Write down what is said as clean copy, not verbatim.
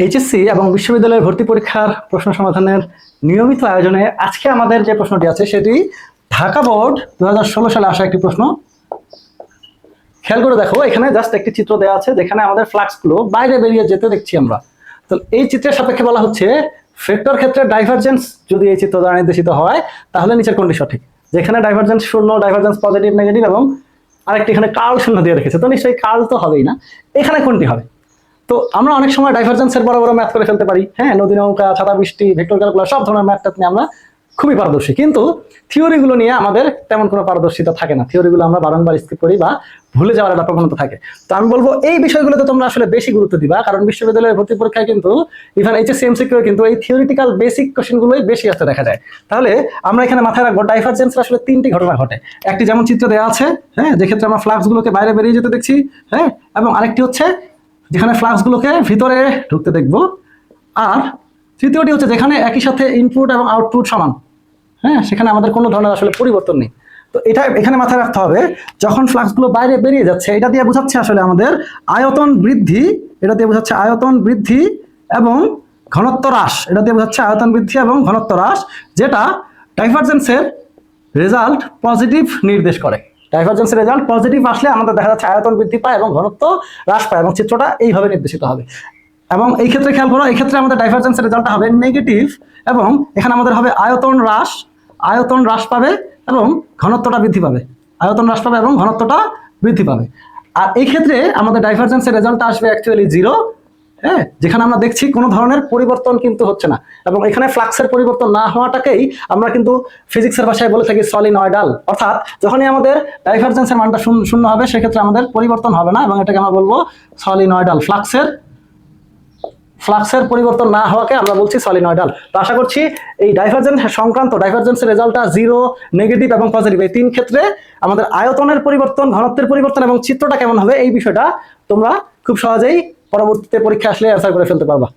HSC এবং বিশ্ববিদ্যালয়ের ভর্তি পরীক্ষার প্রশ্ন সমাধানের নিয়মিত আয়োজনে আজকে আমাদের যে প্রশ্নটি আছে সেটি ঢাকা বোর্ড 2016 সালে আসা একটি প্রশ্ন। খেয়াল করে দেখো, এখানে জাস্ট একটি চিত্র দেওয়া আছে যেখানে আমাদের ফ্লাক্সগুলো বাইরে বেরিয়ে যেতে দেখছি আমরা। তো এই চিত্রের সাপেক্ষে বলা হচ্ছে ভেক্টর ক্ষেত্রে ডাইভারজেন্স যদি এই চিত্র দ্বারা নির্দেশিত হয় তাহলে নিচের কোনটি সঠিক। যেখানে ডাইভারজেন্স শূন্য, ডাইভারজেন্স পজিটিভ নেগেটিভ এবং আরেকটি এখানে কার্ল শূন্য দিয়ে রেখেছে, তো নিশ্চয়ই কার্ল তো হবেই না। এখানে কোনটি হবে? তো আমরা অনেক সময় ডাইভারজেন্সের বড় বড় ম্যাথ করে ফেলতে পারি, হ্যাঁ, নদী নৌকা, ছাতা বৃষ্টি, ভেক্টর ক্যালকুলাস, সব ধরনের ম্যাথটা নিয়ে আমরা খুবই পারদর্শী, কিন্তু থিওরিগুলো নিয়ে আমাদের তেমন কোনো পারদর্শিতা থাকে না। থিওরিগুলো আমরা বারংবার স্কিপ করি বা ভুলে যাওয়ার একটা প্রবণতা থাকে। তো আমি বলবো এই বিষয়গুলোতে তোমরা আসলে বেশি গুরুত্ব দিবা, কারণ বিশ্ববিদ্যালয়ের ভর্তি পরীক্ষায় কিন্তু ইভেন এইচএসসি এমসিকিউ কিন্তু এই থিওরিটিক্যাল বেসিক কোশ্চেনগুলোই বেশি আসতে দেখা যায়। তাহলে আমরা এখানে মাথায় রাখবো ডাইভারজেন্সের আসলে তিনটি ঘটনা ঘটে। একটি যেমন চিত্র দেওয়া আছে, হ্যাঁ, যে ক্ষেত্রে আমরা ফ্লাক্সগুলোকে বাইরে বেরিয়ে যেতে দেখছি, হ্যাঁ, এবং আরেকটি হচ্ছে যেখানে ফ্লাক্সগুলোকে ভিতরে ঢুকতে দেখবো, আর তৃতীয়টি হচ্ছে যেখানে একই সাথে ইনপুট এবং আউটপুট সমান, হ্যাঁ, সেখানে আমাদের কোনো ধরনের আসলে পরিবর্তন নেই। তো এটা এখানে মাথায় রাখতে হবে, যখন ফ্লাক্সগুলো বাইরে বেরিয়ে যাচ্ছে এটা দিয়ে বোঝাচ্ছে আসলে আমাদের আয়তন বৃদ্ধি, এটা দিয়ে বোঝাচ্ছে আয়তন বৃদ্ধি এবং ঘনত্ব হ্রাস, এটা দিয়ে বোঝাচ্ছে আয়তন বৃদ্ধি এবং ঘনত্ব হ্রাস, যেটা ডাইভারজেন্সের রেজাল্ট পজিটিভ নির্দেশ করে। ডাইভারজেন্সের রেজাল্ট পজিটিভ আসলে আমাদের দেখা যাচ্ছে আয়তন বৃদ্ধি পায় এবং ঘনত্ব হ্রাস পায়, এবং চিত্রটা এইভাবে নির্দেশিত হবে। এবং এই ক্ষেত্রে খেয়াল করো, এই ক্ষেত্রে আমাদের ডাইভারজেন্সের রেজাল্টটা হবে নেগেটিভ, এবং এখানে আমাদের হবে আয়তন হ্রাস পাবে এবং ঘনত্বটা বৃদ্ধি পাবে, আয়তন হ্রাস পাবে এবং ঘনত্বটা বৃদ্ধি পাবে। আর এই ক্ষেত্রে আমাদের ডাইভারজেন্সের রেজাল্টটা আসবে অ্যাকচুয়ালি 0, হ্যাঁ, যেখানে আমরা দেখছি কোনো ধরনের পরিবর্তন কিন্তু হচ্ছে না। এবং এখানে ফ্লাক্সের পরিবর্তন না হওয়াটাকেই আমরা কিন্তু ফিজিক্সের ভাষায় বলে থাকি সলিনয়েডাল, অর্থাৎ যখনই আমাদের ডাইভারজেন্সের মানটা শূন্য হবে সেক্ষেত্রে আমাদের পরিবর্তন হবে না, এবং এটাকে আমরা বলবো সলিনয়েডাল। ফ্লাক্সের পরিবর্তন না হওয়াকে আমরা বলছি সলিনয়েডাল। তো আশা করছি এই ডাইভারজেন্স সংক্রান্ত ডাইভারজেন্সের রেজাল্টটা 0, নেগেটিভ এবং পজিটিভ এই তিন ক্ষেত্রে আমাদের আয়তনের পরিবর্তন, ঘনত্বের পরিবর্তন এবং চিত্রটা কেমন হবে এই বিষয়টা তোমরা খুব সহজেই পরবর্তীতে পরীক্ষা আসলে অ্যান্সার করে ফেলতে পারবা।